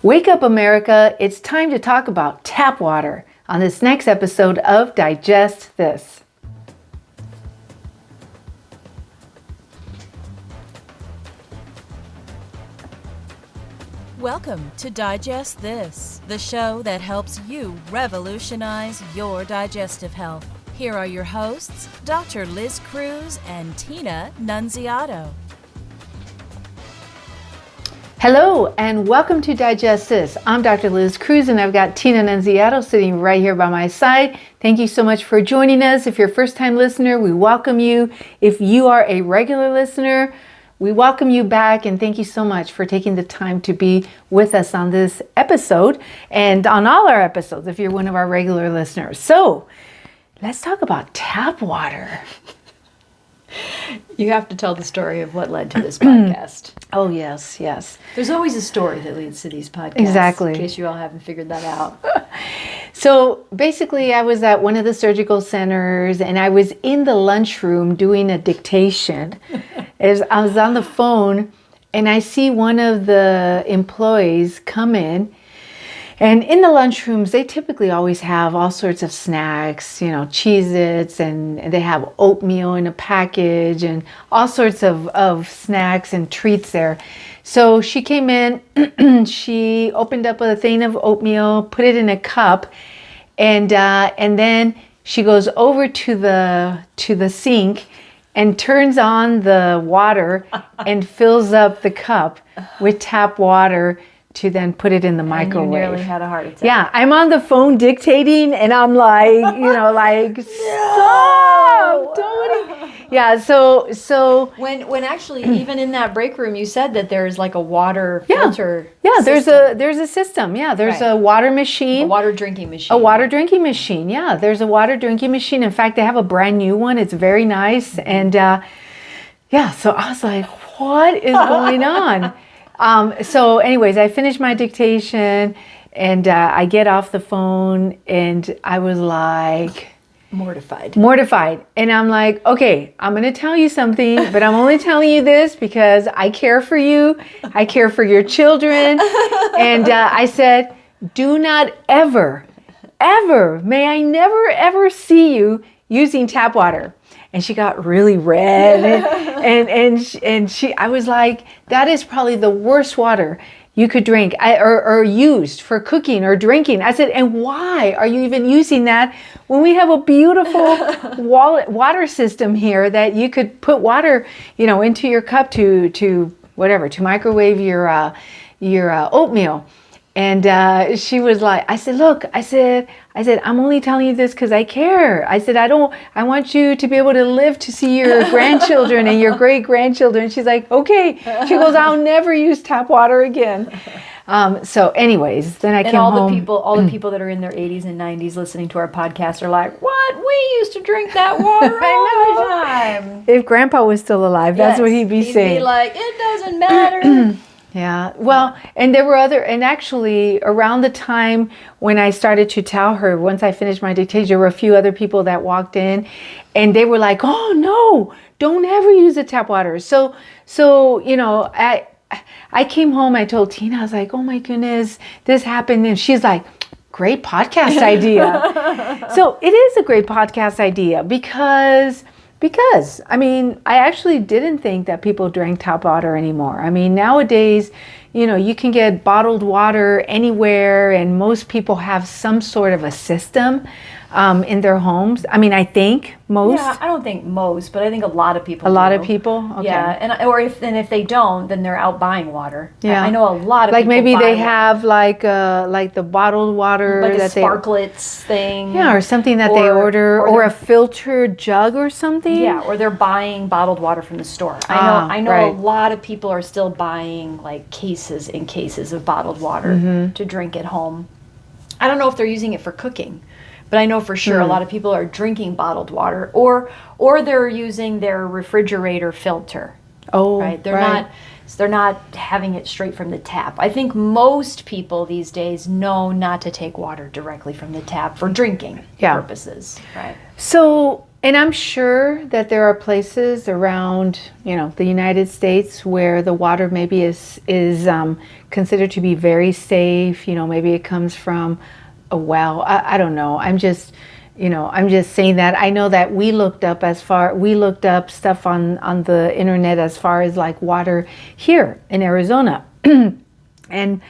Wake up, America. It's time to talk about tap water on this next episode of Digest This. Welcome to Digest This, the show that helps you revolutionize your digestive health. Here are your hosts, Dr. Liz Cruz and Tina Nunziato. Hello and welcome to Digest This. I'm Dr. Liz Cruz and I've got Tina Nunziato sitting right here by my side. Thank you so much for joining us. If you're a first-time listener, we welcome you. If you are a regular listener, we welcome you back and thank you so much for taking the time to be with us on this episode and on all our episodes if you're one of our regular listeners. So let's talk about tap water. You have to tell the story of what led to this podcast. Oh, yes, yes. There's always a story that leads to these podcasts. Exactly. In case you all haven't figured that out. So basically, I was at one of the surgical centers and I was in the lunchroom doing a dictation. As I was on the phone and I see one of the employees come in. And in the lunchrooms, they typically always have all sorts of snacks, Cheez-Its, and they have oatmeal in a package and all sorts of snacks and treats there. So she came in, she opened up a thing of oatmeal, put it in a cup, and then she goes over to the sink and turns on the water and fills up the cup with tap water to then put it in the microwave. And you nearly had a heart attack. Yeah, I'm on the phone dictating and I'm like, stop, don't. Yeah, so when actually even in that break room you said that there's like a water filter. Yeah, system. there's a system. Yeah, there's Right. a water machine. A water drinking machine. A water drinking machine. Yeah, there's a water drinking machine. In fact, they have a brand new one. It's very nice. And so I was like, what is going on? So anyways, I finished my dictation and I get off the phone and I was like mortified. And I'm like, okay, I'm going to tell you something, but I'm only telling you this because I care for you. I care for your children. And I said, do not ever, may I never, ever see you using tap water. And she got really red and I was like, that is probably the worst water you could drink or used for cooking or drinking. I said, and why are you even using that when we have a beautiful water system here that you could put water, into your cup to microwave your oatmeal. And she was like, I said, look, I said, I'm only telling you this because I care. I said, I want you to be able to live to see your grandchildren and your great grandchildren. She's like, okay. She goes, I'll never use tap water again. So anyways, then I came home. All the people that are in their 80s and 90s listening to our podcast are like, what? We used to drink that water all the time. If Grandpa was still alive, that's what he'd be saying. He'd be like, it doesn't matter. Yeah, well, and there were and actually around the time when I started to tell her, once I finished my dictation, there were a few other people that walked in and they were like, oh no, don't ever use the tap water. So, I came home, I told Tina, I was like, oh my goodness, this happened. And she's like, great podcast idea. So it is a great podcast idea because I actually didn't think that people drank tap water anymore. I mean, nowadays, you can get bottled water anywhere and most people have some sort of a system in their homes. I mean, I think most. Yeah, I don't think most, but I think a lot of people do. A lot of people? Okay. Yeah, and if they don't, then they're out buying water. Yeah. I know a lot of like people maybe buy they water. have like the bottled water like that a Sparklets thing. Yeah, or something that they order or a filtered jug or something. Yeah, or they're buying bottled water from the store. I know right. A lot of people are still buying like cases and cases of bottled water to drink at home. I don't know if they're using it for cooking. But I know for sure a lot of people are drinking bottled water or they're using their refrigerator filter. Oh, right. They're not having it straight from the tap. I think most people these days know not to take water directly from the tap for drinking purposes. Right. So And I'm sure that there are places around, the United States where the water maybe is considered to be very safe. Maybe it comes from a well. I don't know. I'm just saying that. I know that we looked up stuff on the internet as far as like water here in Arizona. And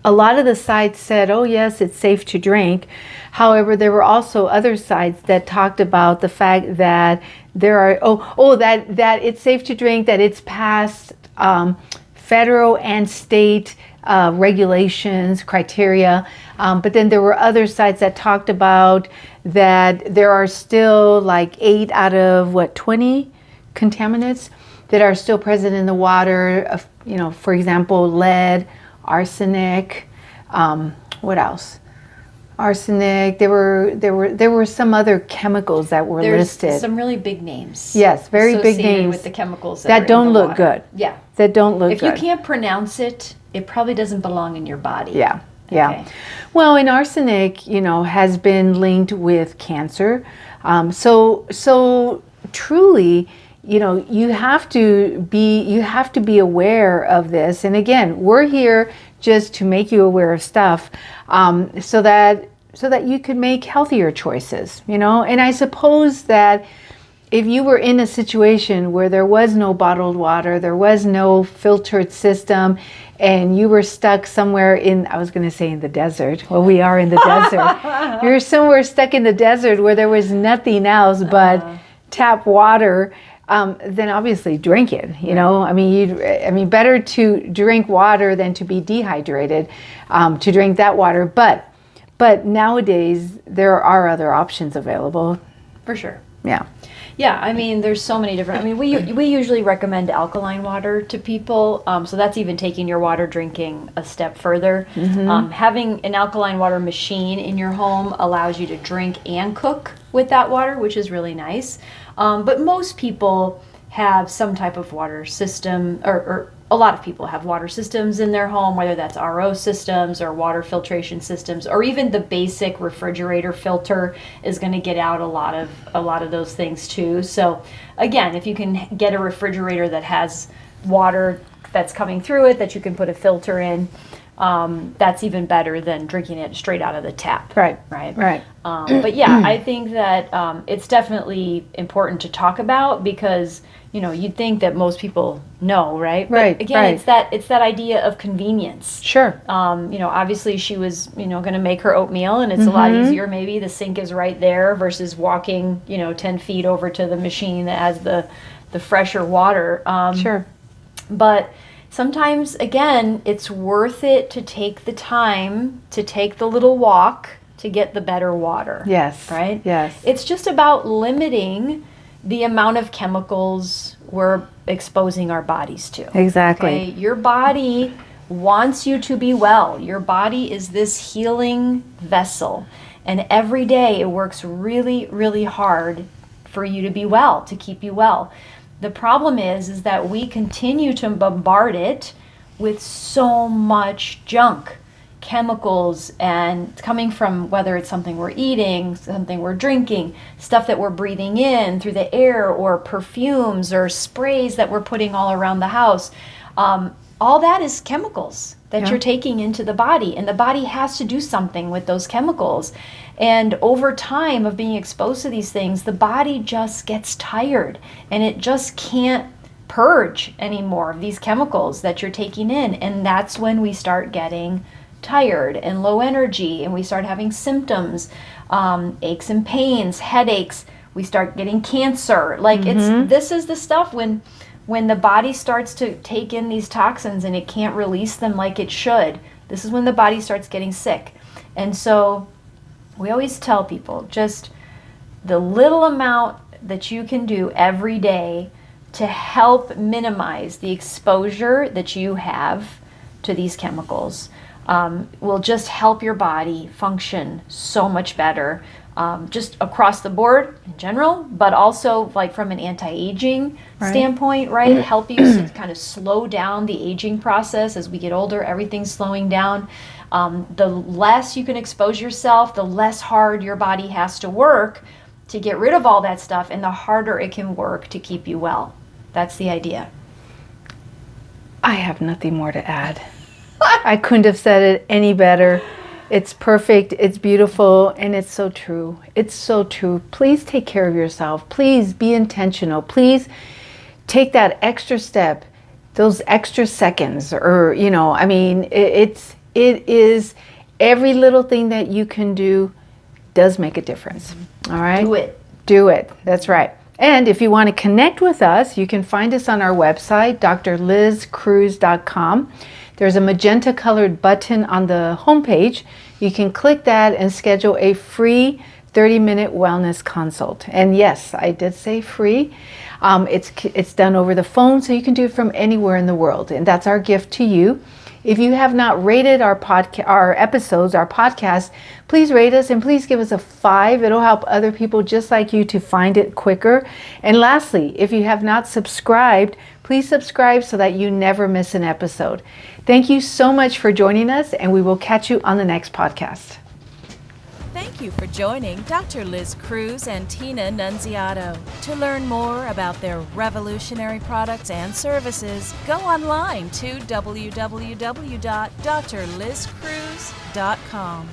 a lot of the sites said, oh yes, it's safe to drink. However, there were also other sites that talked about the fact that there are, that it's safe to drink, that it's past federal and state regulations, criteria. But then there were other sites that talked about that there are still like 8 out of 20 contaminants that are still present in the water. For example, lead, arsenic, what else? Arsenic. There were some other chemicals that were listed. Some really big names. Yes, very big names with the chemicals that don't look good. Yeah, that don't look good. If you can't pronounce it, it probably doesn't belong in your body. Yeah. Yeah. Okay. Well, and arsenic, has been linked with cancer. So truly, you have to be aware of this. And again, we're here just to make you aware of stuff, so that you could make healthier choices, And I suppose that if you were in a situation where there was no bottled water, there was no filtered system, and you were stuck somewhere in the desert. Well, we are in the desert. You're somewhere stuck in the desert where there was nothing else but tap water. Then obviously drink it. Better to drink water than to be dehydrated. To drink that water, but nowadays there are other options available. For sure. Yeah. Yeah, there's so many different. We usually recommend alkaline water to people, so that's even taking your water drinking a step further. Mm-hmm. Having an alkaline water machine in your home allows you to drink and cook with that water, which is really nice. But most people have some type of water system, or a lot of people have water systems in their home, whether that's RO systems or water filtration systems, or even the basic refrigerator filter is going to get out a lot of those things too. So again, if you can get a refrigerator that has water that's coming through it that you can put a filter in, that's even better than drinking it straight out of the tap. Right. But yeah, I think that it's definitely important to talk about because you'd think that most people know, right? But again, it's that idea of convenience. Sure. Obviously she was going to make her oatmeal, and it's a lot easier. Maybe the sink is right there versus walking 10 feet over to the machine that has the fresher water. Sure. But sometimes, again, it's worth it to take the time to take the little walk to get the better water. Yes. Right? Yes. It's just about limiting the amount of chemicals we're exposing our bodies to. Exactly. Okay? Your body wants you to be well. Your body is this healing vessel. And every day it works really, really hard for you to be well, to keep you well. The problem is that we continue to bombard it with so much junk, chemicals, and coming from whether it's something we're eating, something we're drinking, stuff that we're breathing in through the air, or perfumes or sprays that we're putting all around the house. All that is chemicals that you're taking into the body, and the body has to do something with those chemicals. And over time of being exposed to these things, the body just gets tired and it just can't purge anymore of these chemicals that you're taking in. And that's when we start getting tired and low energy, and we start having symptoms, aches and pains, headaches. We start getting cancer. This is the stuff when the body starts to take in these toxins and it can't release them like it should. This is when the body starts getting sick. And so we always tell people just the little amount that you can do every day to help minimize the exposure that you have to these chemicals will just help your body function so much better, just across the board in general, but also like from an anti-aging standpoint, right? Help you kind of slow down the aging process. As we get older, everything's slowing down. The less you can expose yourself, the less hard your body has to work to get rid of all that stuff, and the harder it can work to keep you well. That's the idea. I have nothing more to add. I couldn't have said it any better. It's perfect, it's beautiful, and it's so true. It's so true. Please take care of yourself. Please be intentional. Please take that extra step, those extra seconds, or, it is every little thing that you can do does make a difference. All right? Do it. Do it. That's right. And if you want to connect with us, you can find us on our website, drlizcruz.com. There's a magenta colored button on the homepage. You can click that and schedule a free 30-minute wellness consult. And yes, I did say free. It's done over the phone, so you can do it from anywhere in the world. And that's our gift to you. If you have not rated our podcast, please rate us and please give us a 5. It'll help other people just like you to find it quicker. And lastly, if you have not subscribed, please subscribe so that you never miss an episode. Thank you so much for joining us, and we will catch you on the next podcast. Thank you for joining Dr. Liz Cruz and Tina Nunziato. To learn more about their revolutionary products and services, go online to www.drlizcruz.com.